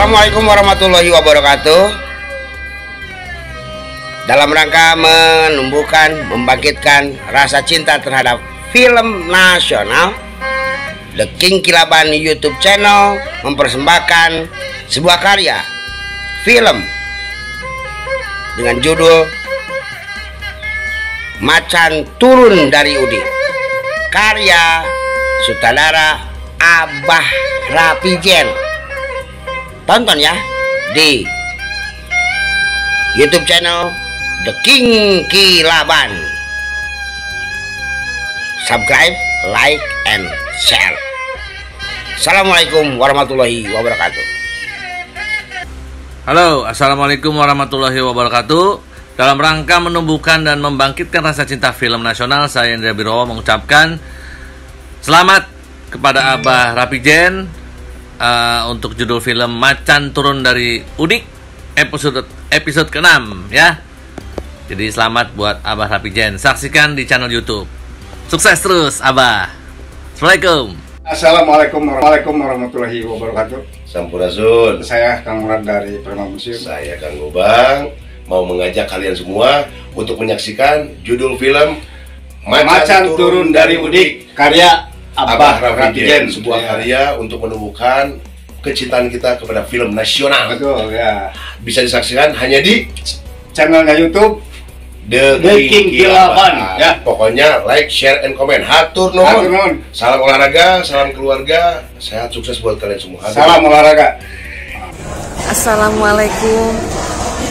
Assalamualaikum warahmatullahi wabarakatuh. Dalam rangka menumbuhkan, membangkitkan rasa cinta terhadap film nasional, The King Kilaban YouTube channel mempersembahkan sebuah karya film dengan judul Macan Turun dari Udik, karya sutradara Abah Rapijen. Tonton ya di YouTube channel The King Kilaban. Subscribe, like, and share. Assalamualaikum warahmatullahi wabarakatuh. Halo, assalamualaikum warahmatullahi wabarakatuh. Dalam rangka menumbuhkan dan membangkitkan rasa cinta film nasional, saya Indra Birowo mengucapkan selamat kepada Abah Rapijen untuk judul film Macan Turun dari Udik episode ke-6 ya. Jadi selamat buat Abah Rapijen. Saksikan di channel YouTube. Sukses terus Abah. Assalamualaikum. Assalamualaikum warahmatullahi wabarakatuh. Sampurasun. Saya Kang Murad dari Permang Museum. Saya Kang Gobang, mau mengajak kalian semua untuk menyaksikan judul film Macan Turun dari Udik, karya Abah Rapijen, sebuah karya untuk menumbuhkan kecintaan kita kepada film nasional. Betul ya. Bisa disaksikan hanya di channelnya YouTube The King Kilaban. Ya, pokoknya like, share, and comment. Hatur nuhun. Salam olahraga, salam keluarga, sehat sukses buat kalian semua. Salam olahraga. Assalamualaikum.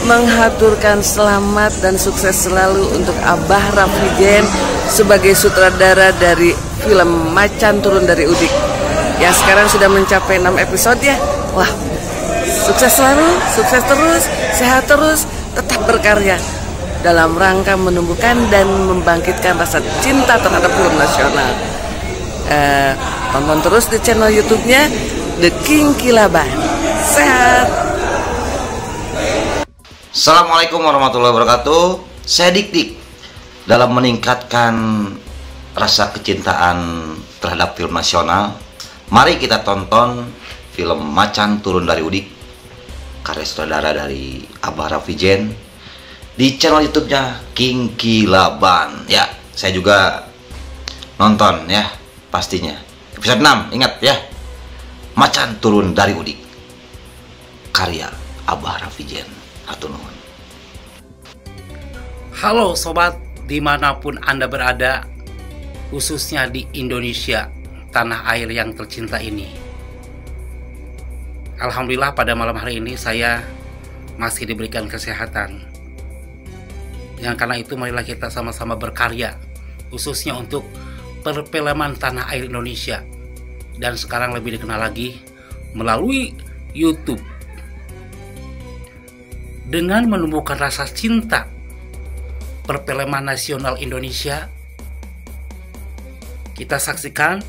Menghaturkan selamat dan sukses selalu untuk Abah Rapijen sebagai sutradara dari film Macan Turun dari Udik yang sekarang sudah mencapai 6 episode ya. Wah, sukses selalu, sukses terus, sehat terus, tetap berkarya dalam rangka menumbuhkan dan membangkitkan rasa cinta terhadap film nasional. Tonton terus di channel YouTube-nya The King Kilaban. Sehat. Assalamualaikum warahmatullahi wabarakatuh. Saya Dik. Dalam meningkatkan rasa kecintaan terhadap film nasional, mari kita tonton film Macan Turun dari Udik, karya sutradara dari Abah Rapijen, di channel YouTube-nya King Kilaban. Ya, saya juga nonton ya, pastinya. Episode 6, ingat ya. Macan Turun dari Udik, karya Abah Rapijen. Hatur nuhun. Halo sobat, dimanapun Anda berada, khususnya di Indonesia, tanah air yang tercinta ini. Alhamdulillah pada malam hari ini saya masih diberikan kesehatan. Yang karena itu marilah kita sama-sama berkarya, khususnya untuk perfilman tanah air Indonesia. Dan sekarang lebih dikenal lagi melalui YouTube. Dengan menumbuhkan rasa cinta perfilman nasional Indonesia, kita saksikan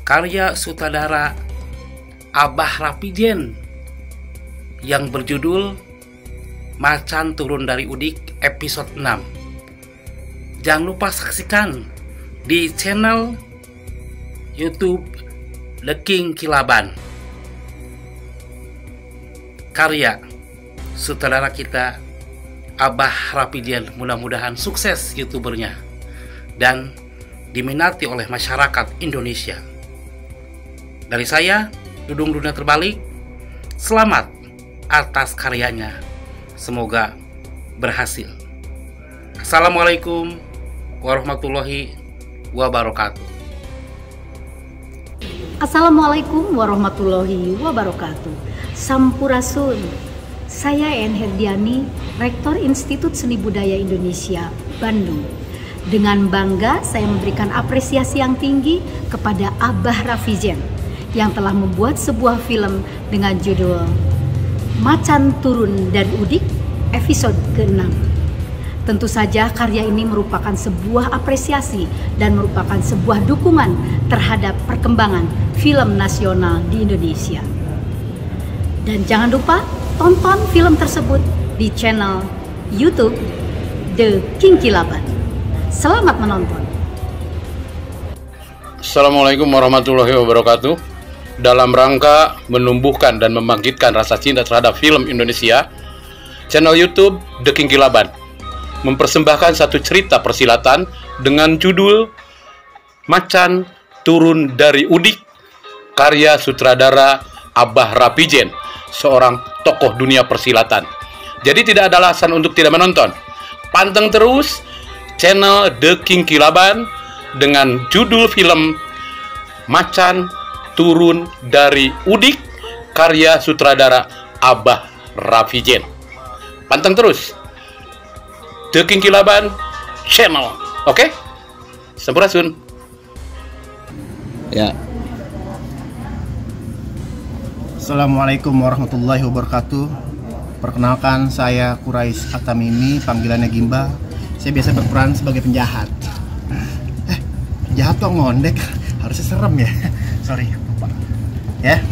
karya sutradara Abah Rapijen yang berjudul Macan Turun dari Udik episode 6. Jangan lupa saksikan di channel YouTube The King Kilaban, karya sutradara kita Abah Rapijen. Mudah-mudahan sukses youtubernya dan diminati oleh masyarakat Indonesia. Dari saya, Dudung Dunia Terbalik, selamat atas karyanya. Semoga berhasil. Assalamualaikum warahmatullahi wabarakatuh. Assalamualaikum warahmatullahi wabarakatuh. Sampurasun. Saya En Herdiani, Rektor Institut Seni Budaya Indonesia, Bandung. Dengan bangga saya memberikan apresiasi yang tinggi kepada Abah Rapijen yang telah membuat sebuah film dengan judul Macan Turun dari Udik episode ke-6. Tentu saja karya ini merupakan sebuah apresiasi dan merupakan sebuah dukungan terhadap perkembangan film nasional di Indonesia. Dan jangan lupa tonton film tersebut di channel YouTube The King Kilaban. Selamat menonton. Assalamualaikum warahmatullahi wabarakatuh. dalam rangka menumbuhkan dan membangkitkan rasa cinta terhadap film Indonesia, channel YouTube The King Kilaban mempersembahkan satu cerita persilatan dengan judul Macan Turun dari Udik, karya sutradara Abah Rapijen, seorang tokoh dunia persilatan. Jadi tidak ada alasan untuk tidak menonton. Panteng terus channel The King Kilaban dengan judul film Macan Turun dari Udik, karya sutradara Abah Rapijen. Panteng terus The King Kilaban channel, oke? Sampurasun. Ya. Assalamualaikum warahmatullahi wabarakatuh. Perkenalkan, saya Quraisy Atamimi, panggilannya Gimba. Saya biasa berperan sebagai penjahat. Penjahat kok ngondek? Harusnya serem ya. Sorry, lupa. Ya,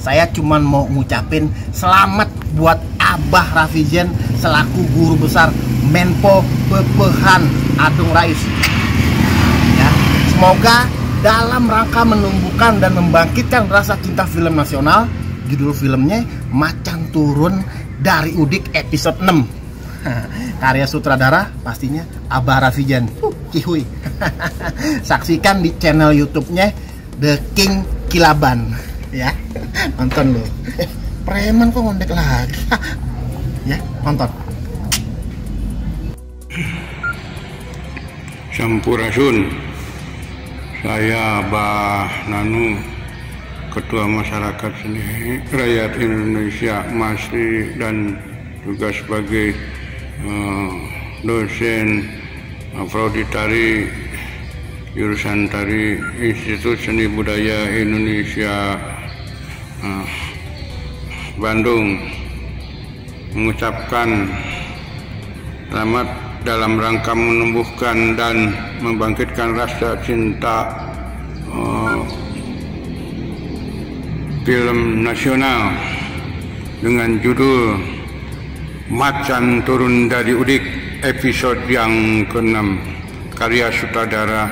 saya cuman mau ngucapin selamat buat Abah Rapijen selaku guru besar Menpo Pepehan Adung Rais. Ya, semoga dalam rangka menumbuhkan dan membangkitkan rasa cinta film nasional, judul filmnya Macan Turun dari Udik episode 6. Karya sutradara pastinya Abah Rapijen. Cihuy. Saksikan di channel YouTube-nya The King Kilaban. Ya, nonton lo. Preman kok ngondek lagi. Ya, nonton. Sampurasun. Saya Abah Nanu, Ketua Masyarakat Seni Rakyat Indonesia Masri, dan juga sebagai dosen prodi tari jurusan tari Institut Seni Budaya Indonesia Bandung, mengucapkan selamat dalam rangka menumbuhkan dan membangkitkan rasa cinta film nasional dengan judul Macan Turun dari Udik episode yang ke-6, karya sutradara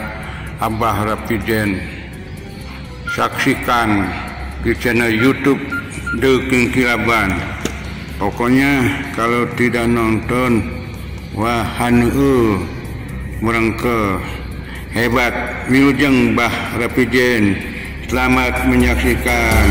Abah Rapijen. Saksikan di channel YouTube The King Kilaban. Pokoknya kalau tidak nonton, wah hanu merengke hebat wilujeng Bah Rapijen. Selamat menyaksikan.